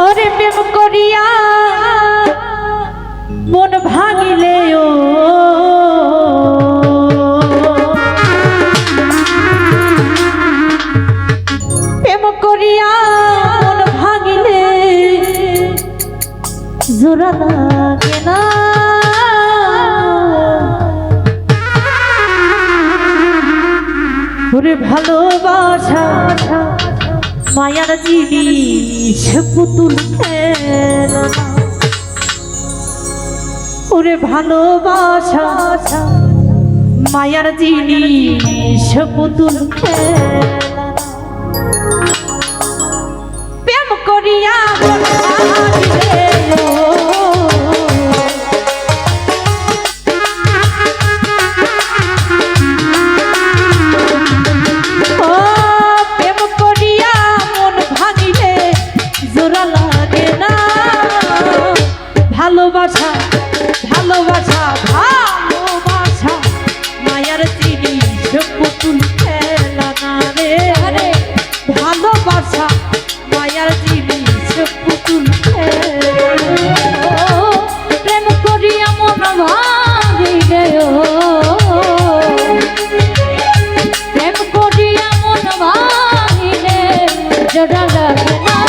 ওরে প্রেম করিয়া মন ভাঙিলে ও প্রেম করিয়া মন ভাঙিলে জোড়া লাগে না ওরে ভালোবাসা মায়ার জিনিস পুতুল খেলো না ওরে ভালোবাসা মায়ার জিনিস পুতুল খেলো না প্রেম করিয়া মন ভাঙিলে ভালোবাসা ভালোবাসা ভালোবাসা মায়ার জিনিস পুতুল খেলা না রে রে ভালোবাসা মায়ার জিনিস পুতুল প্রেম করিয়া মন ভাঙিলে প্রেম করিয়া মন ভাঙিলে জোড়া লাগে না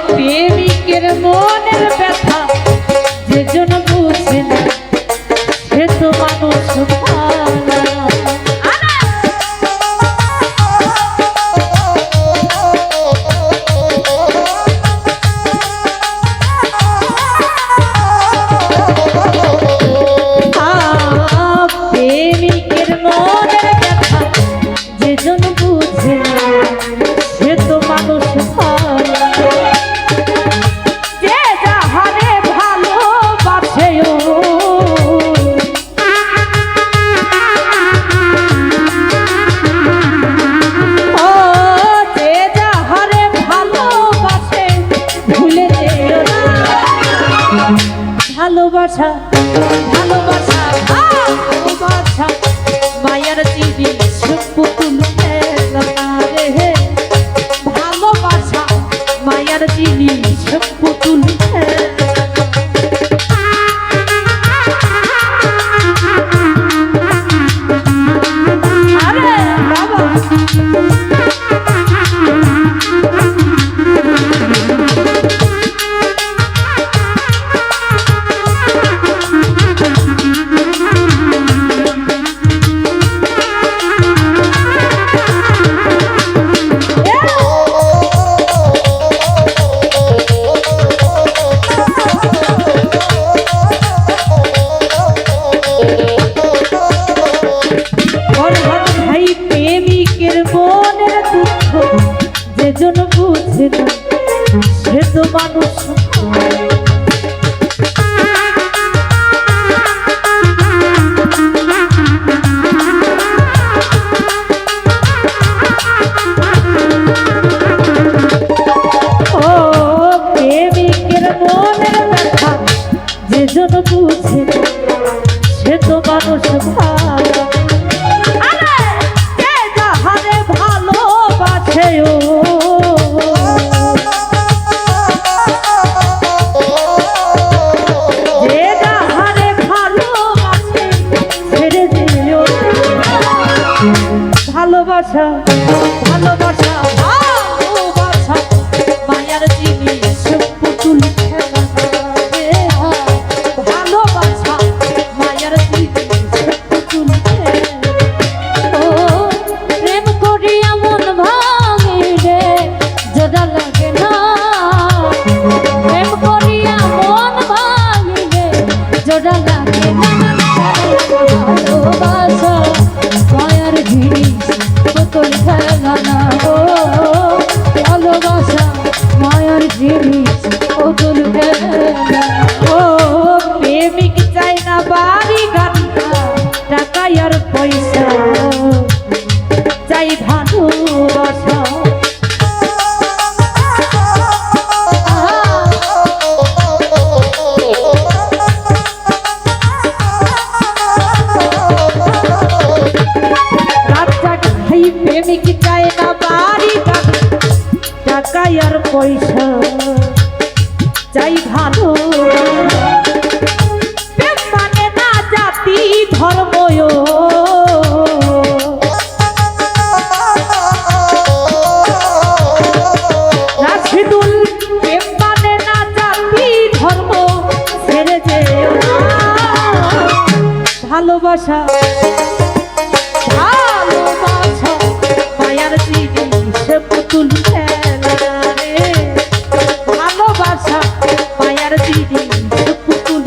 প্রেমিকের মনের ব্যথা যে জন বুঝে না সে তো মানুষ প্রেমিকের মনের ব্যথা যে জন বুঝে না সে তো মানুষ ভালোবাসা ভালোবাসা ভালোবাসা মায়ার জিনিস পুতুল খেলা রে ভালোবাসা মায়ার জিনিস পুতুল আরে বাবা যেজন বুঝে না সে তো মানুষ ও প্রেমিকের মনের ব্যথা যেজন বুঝে না সে তো মানুষ ভালো ভালোবাসে ও আর পয়সা চাই ভালো প্রেম মানে না জাতি ধর্ম রাশিদুল প্রেম মানে না জাতি ধর্ম ছেড়ে যেও না ভালোবাসা ভালোবাসা মায়ার জিনিস পুতুল খেলা রে ভালোবাসা মায়ার জিনিস পুতুল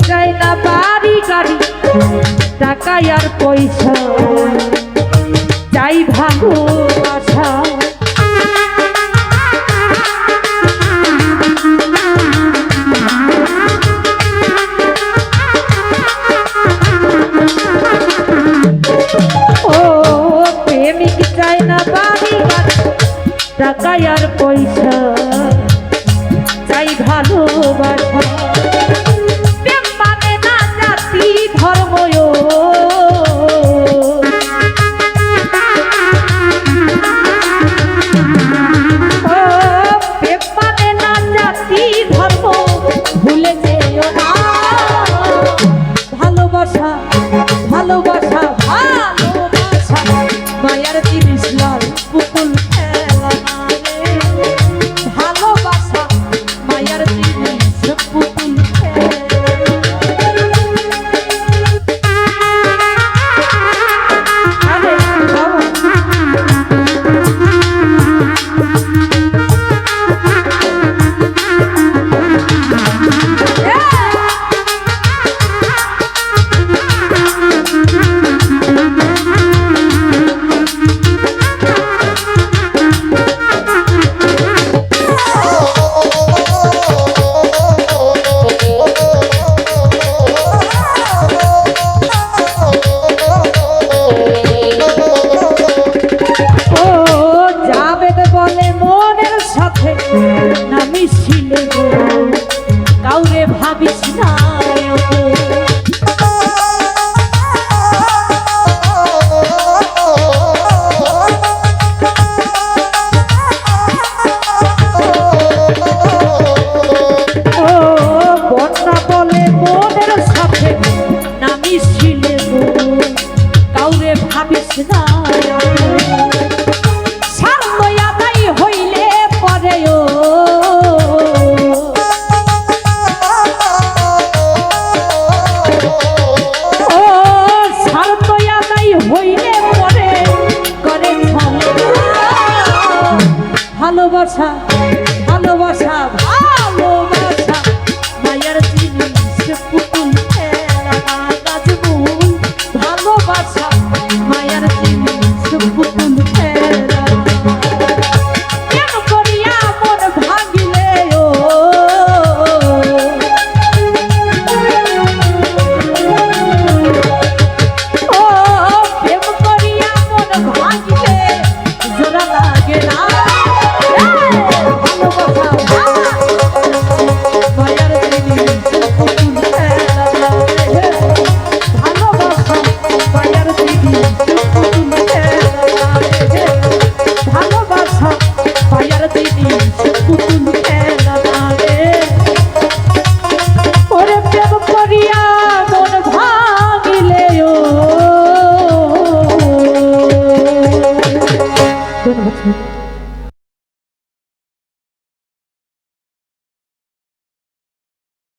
চাই না বাড়ি গাড়ি টাকা আর পয়সা চাই ভালোবাসা ও প্রেমিক চাই না বাড়ি গাড়ি টাকা আর পয়সা চাই ভালোবাসা ধর্ম মানে না জাতি ধর্ম ভুলে যেও না ভালোবাসা ভালোবাসা ভালোবাসা মায়ার জিনিস লাল পুতুল খেলা রে ভালোবাসা মায়ার জিনিস পুতুল না মিছিলে গো কাউরে ভাবিস না